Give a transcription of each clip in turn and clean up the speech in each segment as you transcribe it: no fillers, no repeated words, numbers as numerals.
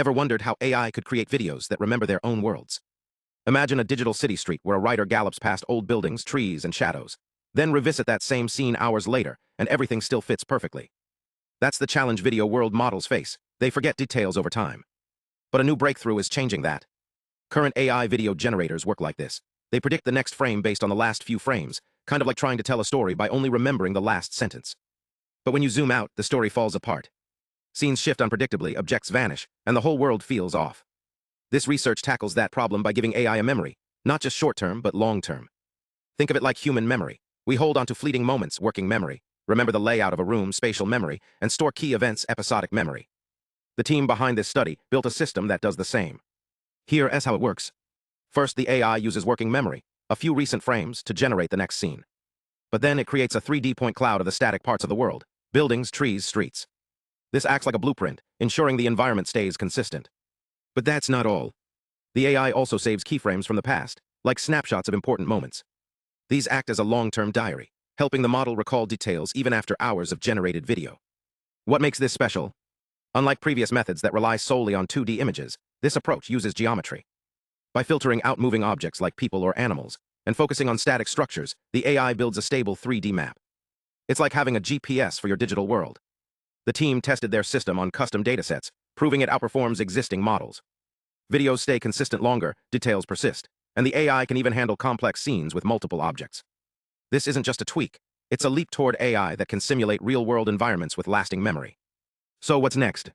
Ever wondered how AI could create videos that remember their own worlds? Imagine a digital city street where a writer gallops past old buildings, trees, and shadows. Then revisit that same scene hours later, and everything still fits perfectly. That's the challenge video world models face. They forget details over time. But a new breakthrough is changing that. Current AI video generators work like this. They predict the next frame based on the last few frames, kind of like trying to tell a story by only remembering the last sentence. But when you zoom out, the story falls apart. Scenes shift unpredictably, objects vanish, and the whole world feels off. This research tackles that problem by giving AI a memory, not just short-term, but long-term. Think of it like human memory. We hold onto fleeting moments, working memory, remember the layout of a room, spatial memory, and store key events, episodic memory. The team behind this study built a system that does the same. Here is how it works. First, the AI uses working memory, a few recent frames, to generate the next scene. But then it creates a 3D point cloud of the static parts of the world, buildings, trees, streets. This acts like a blueprint, ensuring the environment stays consistent. But that's not all. The AI also saves keyframes from the past, like snapshots of important moments. These act as a long-term diary, helping the model recall details even after hours of generated video. What makes this special? Unlike previous methods that rely solely on 2D images, this approach uses geometry. By filtering out moving objects like people or animals, and focusing on static structures, the AI builds a stable 3D map. It's like having a GPS for your digital world. The team tested their system on custom datasets, proving it outperforms existing models. Videos stay consistent longer, details persist, and the AI can even handle complex scenes with multiple objects. This isn't just a tweak, it's a leap toward AI that can simulate real-world environments with lasting memory. So what's next?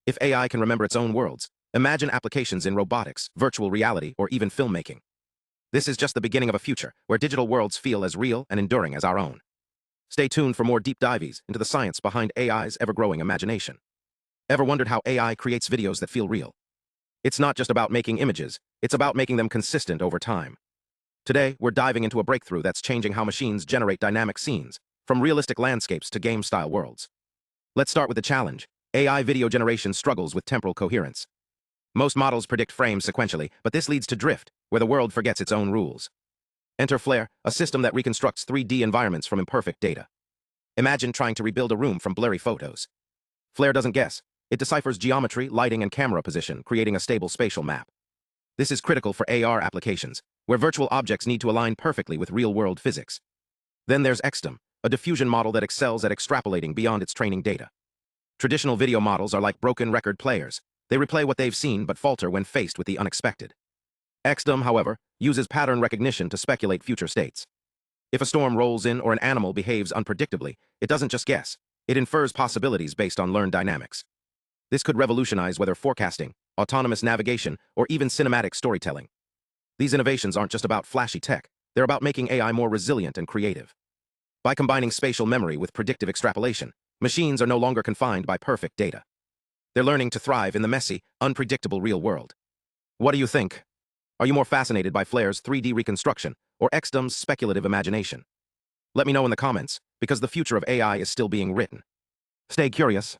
If AI can remember its own worlds, imagine applications in robotics, virtual reality, or even filmmaking. This is just the beginning of a future where digital worlds feel as real and enduring as our own. Stay tuned for more deep dives into the science behind AI's ever-growing imagination. Ever wondered how AI creates videos that feel real? It's not just about making images, it's about making them consistent over time. Today, we're diving into a breakthrough that's changing how machines generate dynamic scenes, from realistic landscapes to game-style worlds. Let's start with the challenge. AI video generation struggles with temporal coherence. Most models predict frames sequentially, but this leads to drift, where the world forgets its own rules. Enter Flare, a system that reconstructs 3D environments from imperfect data. Imagine trying to rebuild a room from blurry photos. Flare doesn't guess. It deciphers geometry, lighting, and camera position, creating a stable spatial map. This is critical for AR applications, where virtual objects need to align perfectly with real-world physics. Then there's extdm, a diffusion model that excels at extrapolating beyond its training data. Traditional video models are like broken record players. They replay what they've seen but falter when faced with the unexpected. extdm, however, uses pattern recognition to speculate future states. If a storm rolls in or an animal behaves unpredictably, it doesn't just guess. It infers possibilities based on learned dynamics. This could revolutionize weather forecasting, autonomous navigation, or even cinematic storytelling. These innovations aren't just about flashy tech. They're about making AI more resilient and creative. By combining spatial memory with predictive extrapolation, machines are no longer confined by perfect data. They're learning to thrive in the messy, unpredictable real world. What do you think? Are you more fascinated by Flare's 3D reconstruction or extdm's speculative imagination? Let me know in the comments, because the future of AI is still being written. Stay curious.